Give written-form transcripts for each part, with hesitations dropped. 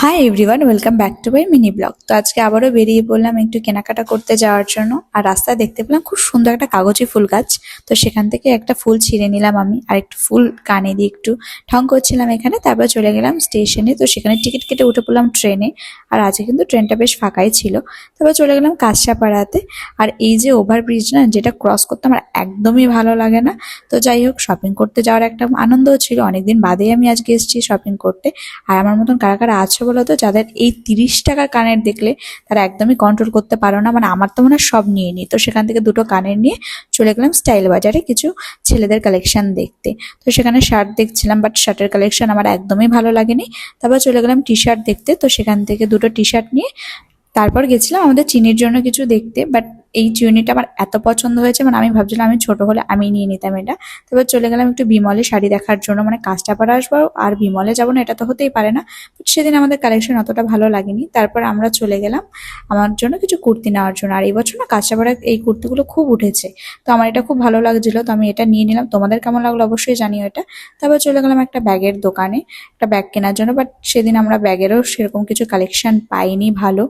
Hi everyone, welcome back to my mini blog. তো আজকে আবারও বেরিয়ে পড়লাম একটু কেনাকাটা করতে যাওয়ার জন্য। আর রাস্তায় দেখতে পেলাম খুব সুন্দর একটা কাগজি ফুল গাছ। তো সেখান থেকে একটা ফুল ছিঁড়ে নিলাম আমি, আর একটু ফুল কানে দিয়ে একটু ঢং করছিলাম এখানে। তারপর চলে গেলাম স্টেশনে। তো সেখানে টিকিট কেটে উঠে পড়লাম ট্রেনে। আর আজকে কিন্তু ট্রেনটা বেশ ফাঁকাই ছিল। তারপর চলে গেলাম কাঁচরাপাড়াতে। আর এই যে ওভারব্রিজ না, যেটা ক্রস করতে আমার একদমই ভালো লাগে না। তো যাই হোক, শপিং করতে যাওয়ার একটা আনন্দও ছিল। অনেকদিন বাদেই আমি আজকে এসেছি শপিং করতে। আর আমার মতন কারা কারা আছো বলো তো, যাদের এই 30 টাকার কানের দেখলে তারা একদমই কন্ট্রোল করতে পারো না। মানে আমার তো মনে হয় সব নিয়ে নিই। তো সেখান থেকে দুটো কানের নিয়ে চলে গেলাম স্টাইল বাজারে কিছু ছেলেদের কালেকশন দেখতে। তো সেখানে শার্ট দেখছিলাম, বাট শার্টের কালেকশন আমার একদমই ভালো লাগেনি। তারপর চলে গেলাম টি শার্ট দেখতে। তো সেখান থেকে দুটো টি শার্ট নিয়ে তারপর গেছিলাম আমাদের চিনির জন্য কিছু দেখতে। বাট এই চিউনিটা আমার এত পছন্দ হয়েছে, মানে আমি ভাবছিলাম আমি ছোট হলে আমি নিয়ে নিতাম এটা। তারপর চলে গেলাম একটু বিমলে শাড়ি দেখার জন্য। মানে কাঁচরাপাড়া আসবো আর বিমলে যাবো না, এটা তো হতেই পারে না। বাট সেদিন আমাদের কালেকশন অতটা ভালো লাগেনি। তারপর আমরা চলে গেলাম আমার জন্য কিছু কুর্তি নেওয়ার জন্য। আর এই বছর না কাঁচরাপাড়ায় এই কুর্তিগুলো খুব উঠেছে। তো আমার এটা খুব ভালো লাগছিল, তো আমি এটা নিয়ে নিলাম। তোমাদের কেমন লাগলো অবশ্যই জানিও এটা। তারপর চলে গেলাম একটা ব্যাগের দোকানে একটা ব্যাগ কেনার জন্য। বাট সেদিন আমরা ব্যাগেরও সেরকম কিছু কালেকশন পাইনি ভালো।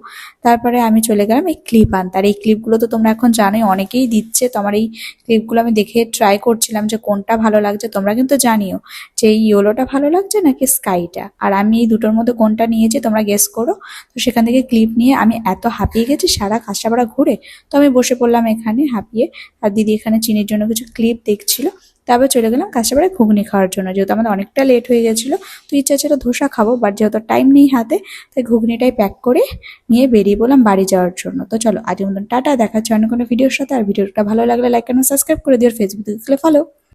তারপরে আমি চলে গেলাম এই ক্লিপ আনতে। আর এই ক্লিপগুলো তো তোমরা এখন জানোই অনেকেই দিচ্ছে। তো আমার এই ক্লিপগুলো আমি দেখে ট্রাই করছিলাম যে কোনটা ভালো লাগছে। তোমরা কিন্তু জানিও যে এই ইয়েলোটা ভালো লাগছে নাকি স্কাইটা। আর আমি এই দুটোর মধ্যে কোনটা নিয়েছি তোমরা গেস করো। তো সেখান থেকে ক্লিপ নিয়ে আমি এত হাঁপিয়ে গেছি সারা কাঁচরাপাড়া ঘুরে। তো আমি বসে পড়লাম এখানে হাঁপিয়ে। আর দিদি এখানে চিনির জন্য কিছু ক্লিপ দেখছিল। তারপর চলে গেলাম কাঁচরাপাড়ায় ঘুগনি খাওয়ার জন্য, যেহেতু আমাদের অনেকটা লেট হয়ে গেছিলো। তো ইচ্ছা ছিল ধোসা খাবো, বাট যেহেতু টাইম নেই হাতে, তাই ঘুগনিটাই প্যাক করে নিয়ে বেরিয়ে বললাম বাড়ি যাওয়ার জন্য। তো চলো আজকের মতন টাটা, দেখা হচ্ছে অন্য কোনো ভিডিওর সাথে। আর ভিডিওটা ভালো লাগলে লাইক এবং সাবস্ক্রাইব করে দিও। ফেসবুক দেখলে ফলো।